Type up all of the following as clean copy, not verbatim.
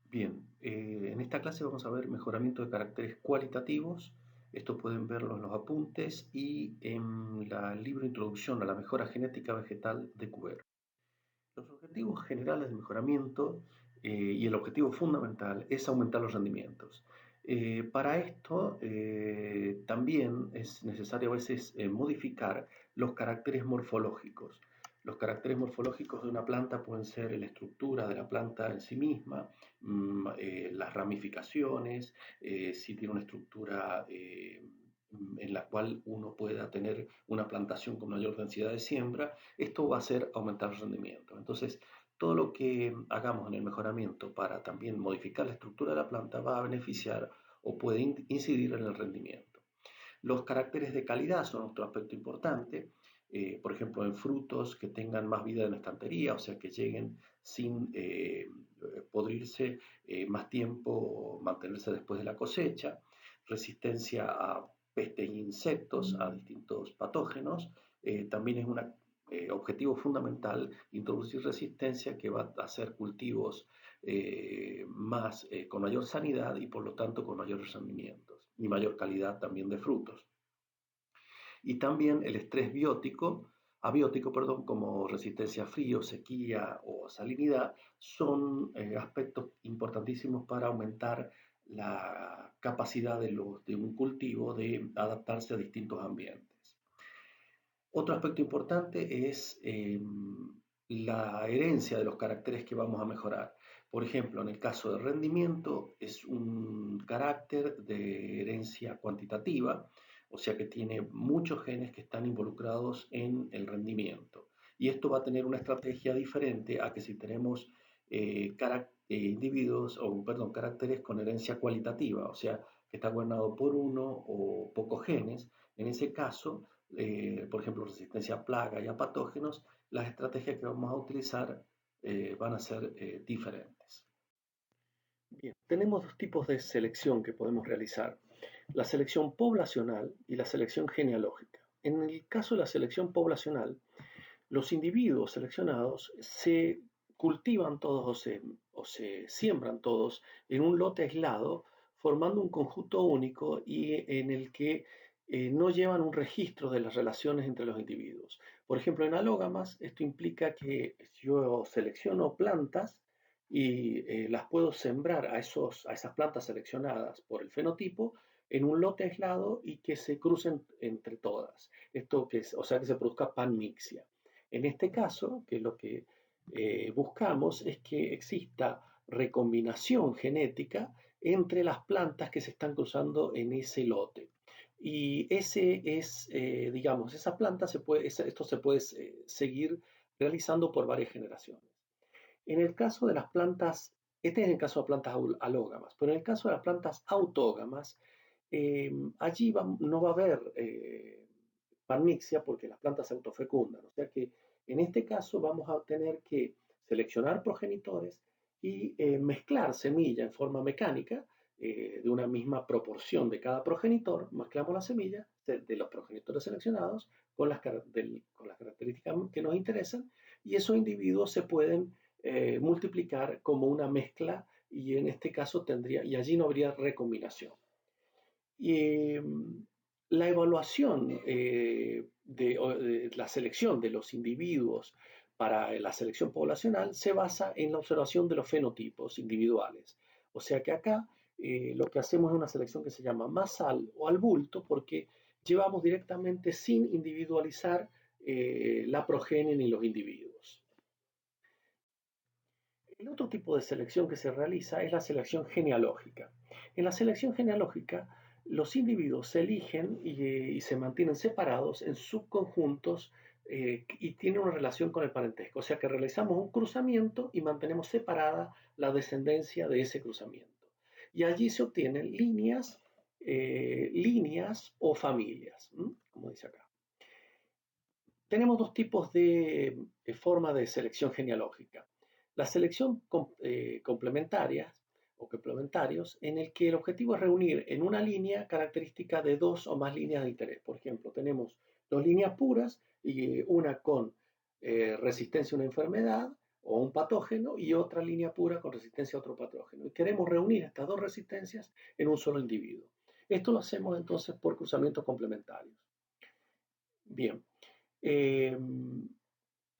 Bien, en esta clase vamos a ver mejoramiento de caracteres cualitativos. Esto pueden verlo en los apuntes y en el libro Introducción a la mejora genética vegetal de Cuber. Los objetivos generales de mejoramiento y el objetivo fundamental es aumentar los rendimientos. Para esto también es necesario a veces modificar los caracteres morfológicos. Los caracteres morfológicos de una planta pueden ser la estructura de la planta en sí misma, las ramificaciones, si tiene una estructura en la cual uno pueda tener una plantación con mayor densidad de siembra. Esto va a hacer aumentar el rendimiento. Entonces, todo lo que hagamos en el mejoramiento para también modificar la estructura de la planta va a beneficiar o puede incidir en el rendimiento. Los caracteres de calidad son otro aspecto importante. Por ejemplo, en frutos que tengan más vida en la estantería, o sea, que lleguen sin podrirse más tiempo o mantenerse después de la cosecha, resistencia a pestes e insectos, a distintos patógenos, también es un objetivo fundamental introducir resistencia que va a hacer cultivos con mayor sanidad y por lo tanto con mayores rendimientos y mayor calidad también de frutos. Y también el estrés abiótico, perdón, como resistencia a frío, sequía o salinidad, son aspectos importantísimos para aumentar la capacidad de un cultivo de adaptarse a distintos ambientes. Otro aspecto importante es la herencia de los caracteres que vamos a mejorar. Por ejemplo, en el caso del rendimiento es un carácter de herencia cuantitativa, o sea que tiene muchos genes que están involucrados en el rendimiento. Y esto va a tener una estrategia diferente a que si tenemos caracteres con herencia cualitativa, o sea, que está gobernado por uno o pocos genes. En ese caso, por ejemplo, resistencia a plaga y a patógenos, las estrategias que vamos a utilizar van a ser diferentes. Bien, tenemos dos tipos de selección que podemos realizar, la selección poblacional y la selección genealógica. En el caso de la selección poblacional, los individuos seleccionados se cultivan todos o se siembran todos en un lote aislado, formando un conjunto único y en el que no llevan un registro de las relaciones entre los individuos. Por ejemplo, en alógamas, esto implica que yo selecciono plantas y las puedo sembrar a esas plantas seleccionadas por el fenotipo en un lote aislado y que se crucen entre todas. O sea, que se produzca panmixia. En este caso, que lo que buscamos es que exista recombinación genética entre las plantas que se están cruzando en ese lote. Y esa planta esto se puede seguir realizando por varias generaciones. En el caso de las plantas, este es el caso de plantas alógamas, pero en el caso de las plantas autógamas, allí no va a haber panmixia porque las plantas se autofecundan. O sea que en este caso vamos a tener que seleccionar progenitores y mezclar semilla en forma mecánica de una misma proporción de cada progenitor. Mezclamos la semilla de los progenitores seleccionados con las características que nos interesan y esos individuos se pueden multiplicar como una mezcla y en este caso y allí no habría recombinación. Y la evaluación de la selección de los individuos para la selección poblacional se basa en la observación de los fenotipos individuales. O sea que acá lo que hacemos es una selección que se llama masal o al bulto porque llevamos directamente sin individualizar la progenie ni los individuos. El otro tipo de selección que se realiza es la selección genealógica. En la selección genealógica, los individuos se eligen y se mantienen separados en subconjuntos y tienen una relación con el parentesco. O sea que realizamos un cruzamiento y mantenemos separada la descendencia de ese cruzamiento. Y allí se obtienen líneas o familias, como dice acá. Tenemos dos tipos de forma de selección genealógica. La selección complementaria o complementarios, en el que el objetivo es reunir en una línea características de dos o más líneas de interés. Por ejemplo, tenemos dos líneas puras y una con resistencia a una enfermedad o un patógeno y otra línea pura con resistencia a otro patógeno. Y queremos reunir estas dos resistencias en un solo individuo. Esto lo hacemos entonces por cruzamientos complementarios. Bien, eh,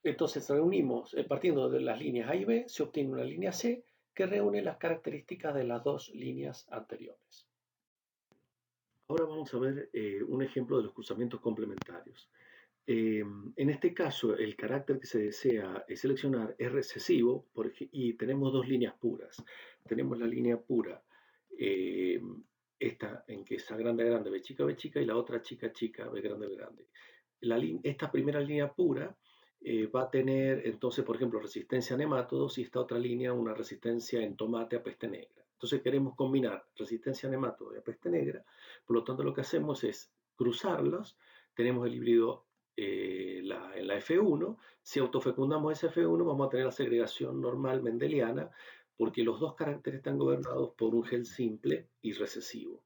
entonces reunimos, partiendo de las líneas A y B, se obtiene una línea C que reúne las características de las dos líneas anteriores. Ahora vamos a ver un ejemplo de los cruzamientos complementarios. En este caso, el carácter que se desea seleccionar es recesivo y tenemos dos líneas puras. Tenemos la línea pura, eh, esta en que es A grande, B chica, y la otra chica, chica, B grande, B grande. Esta primera línea pura va a tener entonces, por ejemplo, resistencia a nemátodos y esta otra línea una resistencia en tomate a peste negra. Entonces queremos combinar resistencia a nemátodos y a peste negra, por lo tanto lo que hacemos es cruzarlos, tenemos el híbrido en la F1, si autofecundamos ese F1 vamos a tener la segregación normal mendeliana porque los dos caracteres están gobernados por un gen simple y recesivo.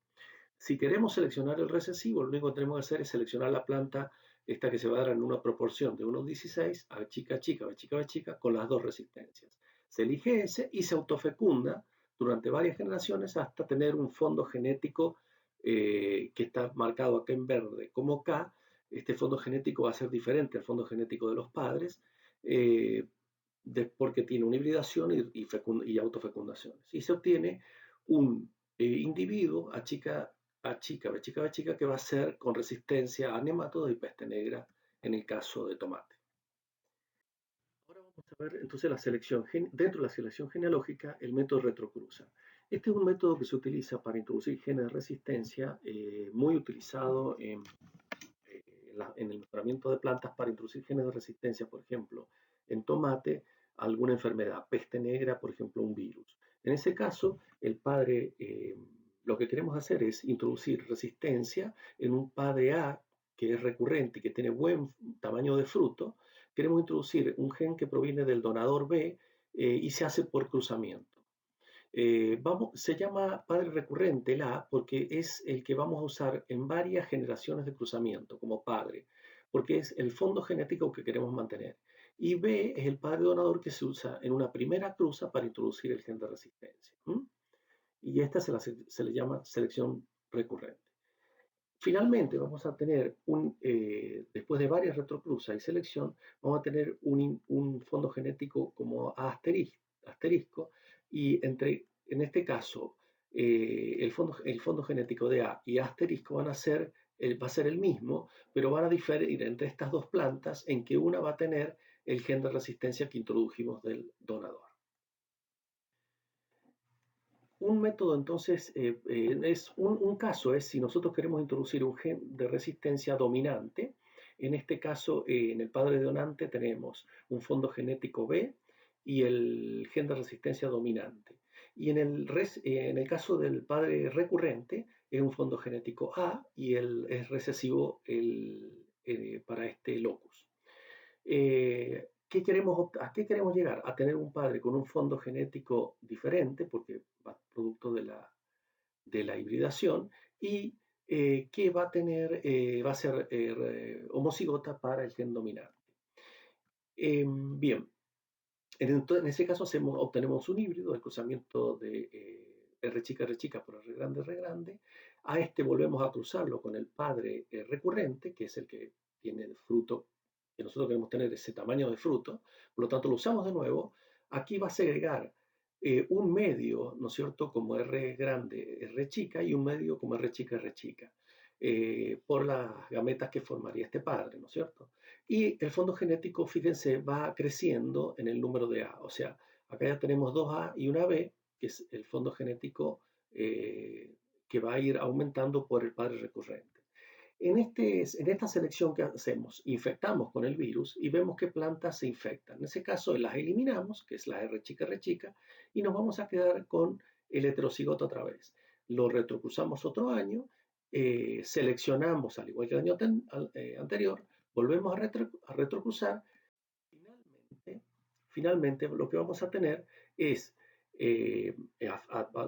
Si queremos seleccionar el recesivo, lo único que tenemos que hacer es seleccionar la planta esta que se va a dar en una proporción de 1:16 a chica, chica, B chica, B chica, con las dos resistencias. Se elige ese y se autofecunda durante varias generaciones hasta tener un fondo genético que está marcado acá en verde como K. Este fondo genético va a ser diferente al fondo genético de los padres eh, porque tiene una hibridación y autofecundaciones. Y se obtiene un individuo A chica, B chica, B chica, que va a ser con resistencia a nematodos y peste negra en el caso de tomate. Ahora vamos a ver entonces dentro de la selección genealógica, el método retrocruza. Este es un método que se utiliza para introducir genes de resistencia, muy utilizado en el mejoramiento de plantas para introducir genes de resistencia, por ejemplo, en tomate, alguna enfermedad, peste negra, por ejemplo, un virus. En ese caso, el padre, lo que queremos hacer es introducir resistencia en un padre A que es recurrente y que tiene buen tamaño de fruto. Queremos introducir un gen que proviene del donador B y se hace por cruzamiento. Se llama padre recurrente el A porque es el que vamos a usar en varias generaciones de cruzamiento como padre, porque es el fondo genético que queremos mantener. Y B es el padre donador que se usa en una primera cruza para introducir el gen de resistencia. Y esta se le llama selección recurrente. Finalmente vamos a tener, después de varias retrocruzas y selección, vamos a tener un fondo genético como A asterisco y en este caso el fondo genético de A y A asterisco va a ser el mismo, pero van a diferir entre estas dos plantas en que una va a tener el gen de resistencia que introdujimos del donador. Un método entonces un caso es si nosotros queremos introducir un gen de resistencia dominante. En este caso, en el padre donante tenemos un fondo genético B y el gen de resistencia dominante. Y en el caso del padre recurrente es un fondo genético A y es recesivo para este locus. ¿A qué queremos llegar? A tener un padre con un fondo genético diferente, porque va producto de la hibridación, y que va a ser homocigota para el gen dominante. Bien, en ese caso obtenemos un híbrido, el cruzamiento de R chica por R grande. A este volvemos a cruzarlo con el padre recurrente, que es el que tiene el fruto que nosotros queremos tener ese tamaño de fruto, por lo tanto lo usamos de nuevo. Aquí va a segregar un medio, ¿no es cierto?, como R grande, R chica, y un medio como R chica, por las gametas que formaría este padre, ¿no es cierto? Y el fondo genético, fíjense, va creciendo en el número de A, o sea, acá ya tenemos dos A y una B, que es el fondo genético que va a ir aumentando por el padre recurrente. En esta selección que hacemos, infectamos con el virus y vemos qué plantas se infectan. En ese caso, las eliminamos, que es la R chica, y nos vamos a quedar con el heterocigoto otra vez. Lo retrocruzamos otro año, seleccionamos, al igual que el año anterior, volvemos a retrocruzar. Finalmente, lo que vamos a tener es,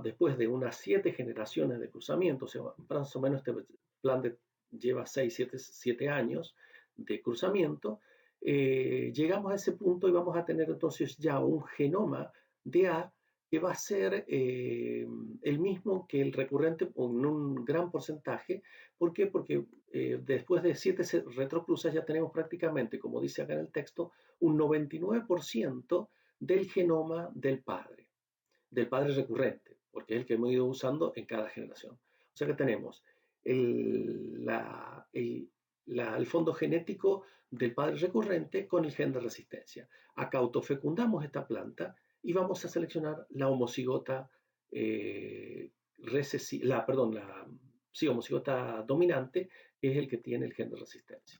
después de unas 7 generaciones de cruzamiento, o sea, más o menos este plan lleva 6, 7 años de cruzamiento, llegamos a ese punto y vamos a tener entonces ya un genoma de A que va a ser el mismo que el recurrente en un gran porcentaje. ¿Por qué? Porque después de 7 retrocruzas ya tenemos prácticamente, como dice acá en el texto, un 99% del genoma del padre recurrente, porque es el que hemos ido usando en cada generación. O sea que tenemos el, la, el fondo genético del padre recurrente con el gen de resistencia. Acá autofecundamos esta planta y vamos a seleccionar la homocigota homocigota dominante, que es el que tiene el gen de resistencia.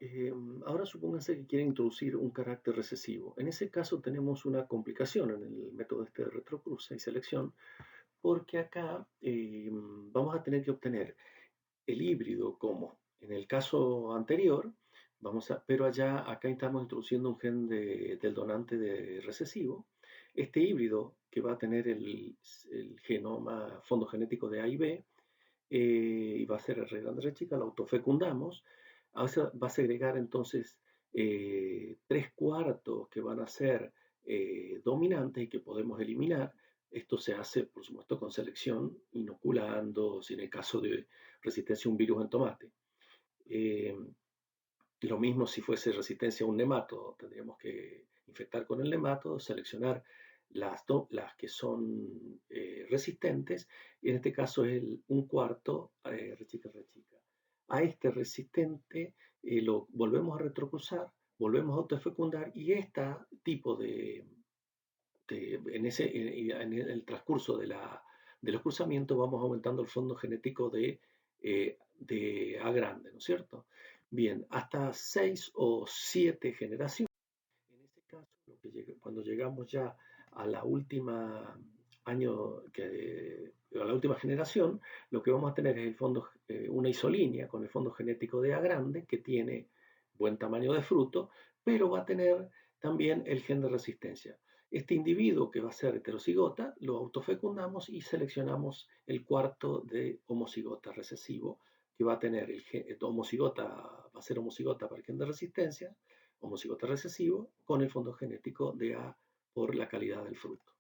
Eh, Ahora supónganse que quieren introducir un carácter recesivo. En ese caso tenemos una complicación en el método este de retrocruce y selección, porque acá vamos a tener que obtener el híbrido como en el caso anterior, pero acá estamos introduciendo un gen del donante de recesivo. Este híbrido que va a tener el genoma fondo genético de A y B, y va a ser R grande R chica, lo autofecundamos, va a segregar entonces 3/4 que van a ser dominantes y que podemos eliminar. Esto se hace, por supuesto, con selección, inoculando, si en el caso de resistencia a un virus en tomate. Eh, lo mismo si fuese resistencia a un nemátodo, tendríamos que infectar con el nemátodo, seleccionar las que son resistentes, y en este caso es un cuarto rechica rechica. A este resistente lo volvemos a retrocruzar, volvemos a autofecundar y este tipo en el transcurso de los cruzamientos vamos aumentando el fondo genético de A grande, ¿no es cierto? Bien, hasta 6 o 7 generaciones. En ese caso, cuando llegamos ya a la última a la última generación, lo que vamos a tener es una isolínea con el fondo genético de A grande que tiene buen tamaño de fruto, pero va a tener también el gen de resistencia. Este individuo que va a ser heterocigota lo autofecundamos y seleccionamos el cuarto de homocigota recesivo que va a tener homocigota, va a ser homocigota para el gen de resistencia, homocigota recesivo con el fondo genético de A por la calidad del fruto.